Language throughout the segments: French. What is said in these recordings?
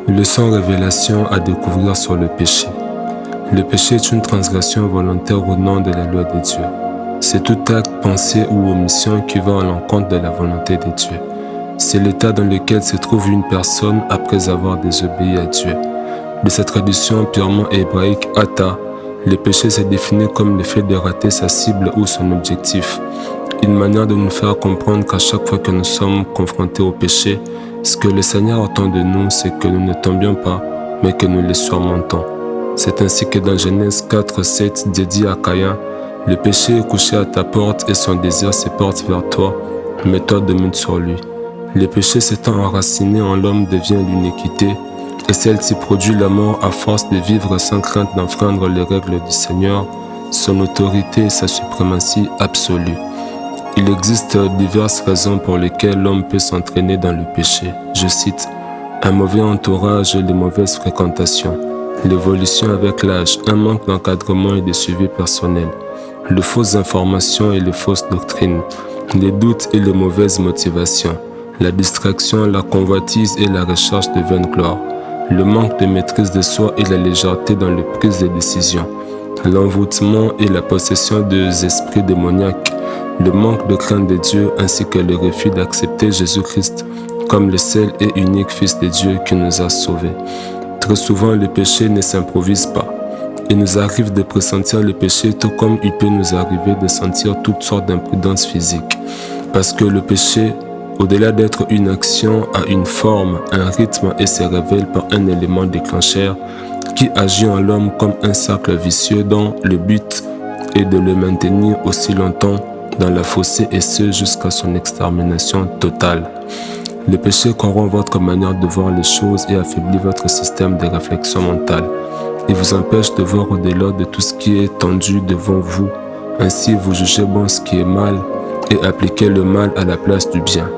Leçon révélation à découvrir sur le péché. Le péché est une transgression volontaire au nom de la loi de Dieu. C'est tout acte, pensée ou omission qui va à l'encontre de la volonté de Dieu. C'est l'état dans lequel se trouve une personne après avoir désobéi à Dieu. De cette traduction purement hébraïque, ata, le péché se définit comme le fait de rater sa cible ou son objectif. Une manière de nous faire comprendre qu'à chaque fois que nous sommes confrontés au péché, ce que le Seigneur attend de nous, c'est que nous ne tombions pas, mais que nous les surmontons. C'est ainsi que dans Genèse 4:7, Dieu dit à Caïn, « Le péché est couché à ta porte et son désir se porte vers toi, mais toi domine sur lui. » Le péché s'étant enraciné en l'homme devient l'iniquité, et celle-ci produit la mort à force de vivre sans crainte d'enfreindre les règles du Seigneur, son autorité et sa suprématie absolue. Il existe diverses raisons pour lesquelles l'homme peut s'entraîner dans le péché. Je cite, un mauvais entourage et les mauvaises fréquentations, l'évolution avec l'âge, un manque d'encadrement et de suivi personnel, les fausses informations et les fausses doctrines, les doutes et les mauvaises motivations, la distraction, la convoitise et la recherche de vaine gloire, le manque de maîtrise de soi et la légèreté dans les prises de décision, l'envoûtement et la possession des esprits démoniaques, le manque de crainte de Dieu ainsi que le refus d'accepter Jésus-Christ comme le seul et unique Fils de Dieu qui nous a sauvés. Très souvent, le péché ne s'improvise pas. Il nous arrive de pressentir le péché tout comme il peut nous arriver de sentir toutes sortes d'imprudence physique. Parce que le péché, au-delà d'être une action, a une forme, un rythme et se révèle par un élément déclencheur qui agit en l'homme comme un cercle vicieux dont le but est de le maintenir aussi longtemps dans la fossée et ce jusqu'à son extermination totale. Le péché corrompt votre manière de voir les choses et affaiblit votre système de réflexion mentale. Il vous empêche de voir au-delà de tout ce qui est tendu devant vous. Ainsi, vous jugez bon ce qui est mal et appliquez le mal à la place du bien.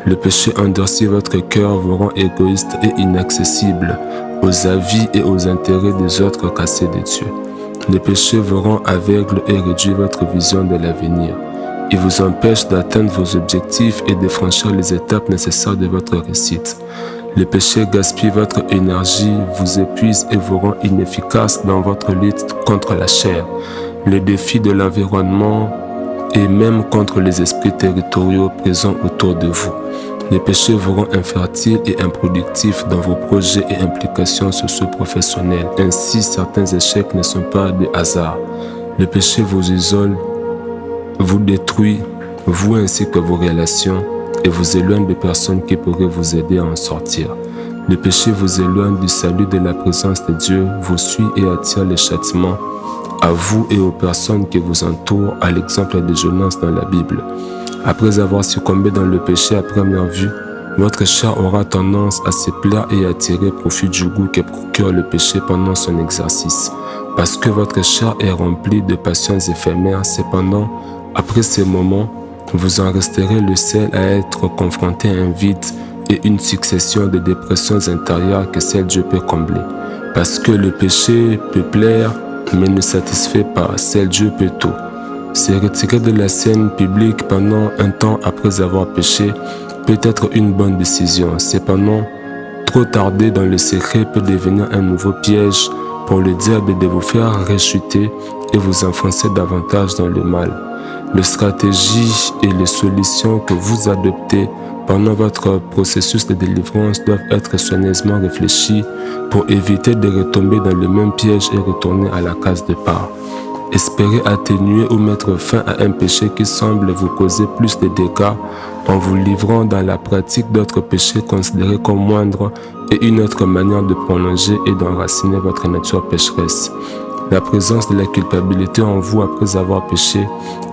Le péché endurcit votre cœur, vous rend égoïste et inaccessible aux avis et aux intérêts des autres cassés de Dieu. Le péché vous rend aveugle et réduit votre vision de l'avenir. Il vous empêche d'atteindre vos objectifs et de franchir les étapes nécessaires de votre réussite. Le péché gaspille votre énergie, vous épuise et vous rend inefficace dans votre lutte contre la chair, le défi de l'environnement et même contre les esprits territoriaux présents autour de vous. Le péché vous rend infertile et improductif dans vos projets et implications socio-professionnelles. Ainsi, certains échecs ne sont pas de hasard. Le péché vous isole, vous détruit, vous ainsi que vos relations, et vous éloigne de personnes qui pourraient vous aider à en sortir. Le péché vous éloigne du salut de la présence de Dieu, vous suit et attire les châtiments à vous et aux personnes qui vous entourent, à l'exemple de Jonas dans la Bible. Après avoir succombé dans le péché à première vue, votre chair aura tendance à se plaire et à tirer profit du goût que procure le péché pendant son exercice. Parce que votre chair est remplie de passions éphémères, cependant, après ces moments, vous en resterez le seul à être confronté à un vide et une succession de dépressions intérieures que seul Dieu peut combler. Parce que le péché peut plaire, mais ne satisfait pas, seul Dieu peut tout. Se retirer de la scène publique pendant un temps après avoir péché peut être une bonne décision. Cependant, trop tarder dans le secret peut devenir un nouveau piège pour le diable de vous faire rechuter et vous enfoncer davantage dans le mal. Les stratégies et les solutions que vous adoptez pendant votre processus de délivrance doivent être soigneusement réfléchies pour éviter de retomber dans le même piège et retourner à la case départ. Espérez atténuer ou mettre fin à un péché qui semble vous causer plus de dégâts en vous livrant dans la pratique d'autres péchés considérés comme moindres et une autre manière de prolonger et d'enraciner votre nature pécheresse. La présence de la culpabilité en vous après avoir péché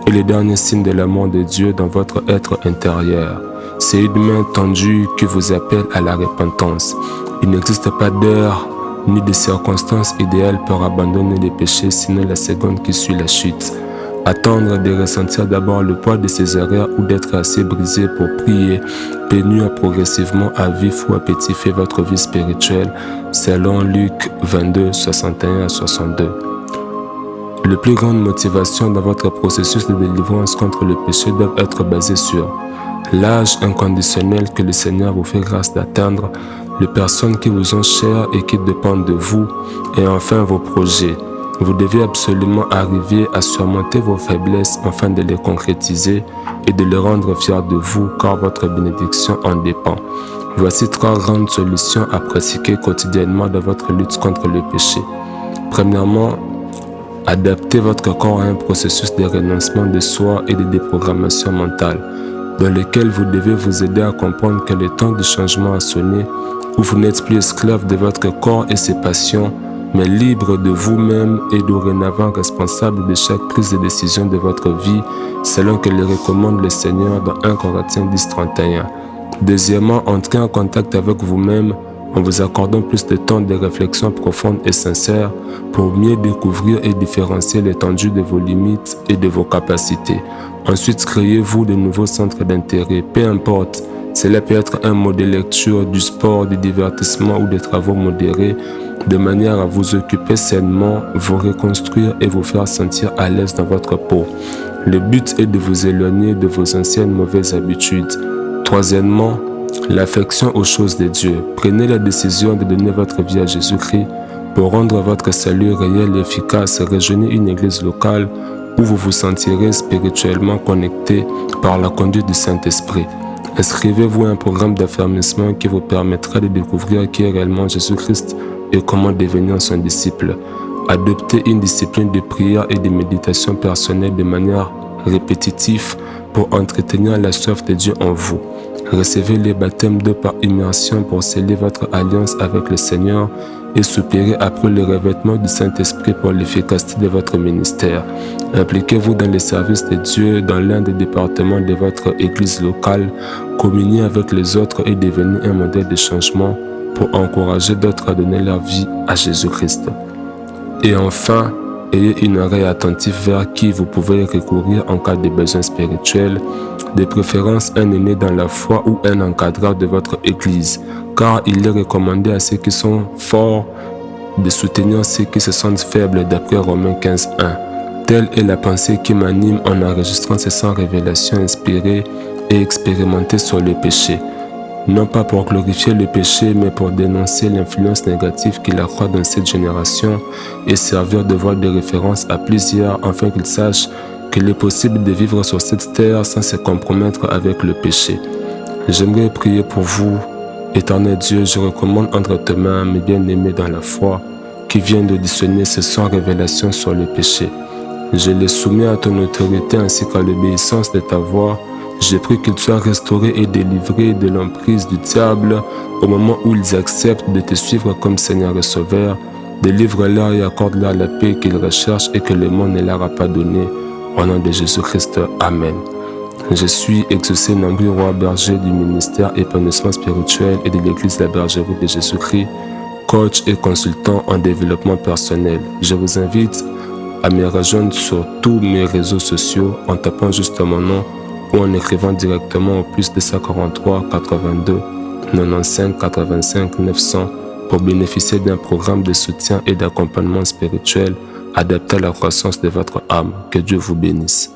est le dernier signe de l'amour de Dieu dans votre être intérieur. C'est une main tendue qui vous appelle à la repentance. Il n'existe pas d'heure ni de circonstances idéales pour abandonner les péchés, sinon la seconde qui suit la chute. Attendre de ressentir d'abord le poids de ses erreurs ou d'être assez brisé pour prier peut nuire progressivement à vif ou à pétifier votre vie spirituelle, selon Luc 22, 61 à 62. Les plus grandes motivations dans votre processus de délivrance contre le péché doivent être basées sur l'âge inconditionnel que le Seigneur vous fait grâce d'atteindre, les personnes qui vous sont chères et qui dépendent de vous, et enfin vos projets. Vous devez absolument arriver à surmonter vos faiblesses afin de les concrétiser et de les rendre fiers de vous, car votre bénédiction en dépend. Voici 3 grandes solutions à pratiquer quotidiennement dans votre lutte contre le péché. Premièrement, adaptez votre corps à un processus de renoncement de soi et de déprogrammation mentale, dans lequel vous devez vous aider à comprendre que le temps du changement a sonné, où vous n'êtes plus esclave de votre corps et ses passions, mais libre de vous-même et dorénavant responsable de chaque prise de décision de votre vie, selon que le recommande le Seigneur dans 1 Corinthiens 10:31. Deuxièmement, entrez en contact avec vous-même en vous accordant plus de temps de réflexion profonde et sincère pour mieux découvrir et différencier l'étendue de vos limites et de vos capacités. Ensuite, créez-vous de nouveaux centres d'intérêt, peu importe. Cela peut être un mot de lecture, du sport, du divertissement ou des travaux modérés, de manière à vous occuper sainement, vous reconstruire et vous faire sentir à l'aise dans votre peau. Le but est de vous éloigner de vos anciennes mauvaises habitudes. Troisièmement, l'affection aux choses de Dieu. Prenez la décision de donner votre vie à Jésus-Christ pour rendre votre salut réel et efficace. Rejoignez une église locale où vous vous sentirez spirituellement connecté par la conduite du Saint-Esprit. Inscrivez-vous à un programme d'affermissement qui vous permettra de découvrir qui est réellement Jésus-Christ et comment devenir son disciple. Adoptez une discipline de prière et de méditation personnelle de manière répétitive pour entretenir la soif de Dieu en vous. Recevez les baptêmes d'eau par immersion pour sceller votre alliance avec le Seigneur et soupirez après le revêtement du Saint-Esprit pour l'efficacité de votre ministère. Impliquez-vous dans les services de Dieu dans l'un des départements de votre église locale, communiez avec les autres et devenez un modèle de changement pour encourager d'autres à donner leur vie à Jésus-Christ. Et enfin, ayez une oreille attentive vers qui vous pouvez recourir en cas de besoin spirituel, de préférence un aîné dans la foi ou un encadreur de votre église, car il est recommandé à ceux qui sont forts de soutenir ceux qui se sentent faibles d'après Romains 15:1. Telle est la pensée qui m'anime en enregistrant ces 100 révélations inspirées et expérimentées sur le péché. Non pas pour glorifier le péché, mais pour dénoncer l'influence négative qu'il accroît dans cette génération et servir de voie de référence à plusieurs afin qu'ils sachent qu'il est possible de vivre sur cette terre sans se compromettre avec le péché. J'aimerais prier pour vous. Éternel Dieu, je recommande entre tes mains mes bien-aimés dans la foi qui viennent d'auditionner ces 100 révélations sur le péché. Je les soumets à ton autorité ainsi qu'à l'obéissance de ta voix. Je prie qu'ils soient restaurés et délivrés de l'emprise du diable au moment où ils acceptent de te suivre comme Seigneur et Sauveur. Délivre-leur et accorde-leur la paix qu'ils recherchent et que le monde ne leur a pas donnée. Au nom de Jésus-Christ, Amen. Je suis Exaucé Nambri, roi berger du ministère épanouissement spirituel et de l'église La Bergerie de Jésus-Christ, coach et consultant en développement personnel. Je vous invite à me rejoindre sur tous mes réseaux sociaux en tapant juste mon nom ou en écrivant directement au plus 243 82 95 85 900 pour bénéficier d'un programme de soutien et d'accompagnement spirituel adapté à la croissance de votre âme. Que Dieu vous bénisse.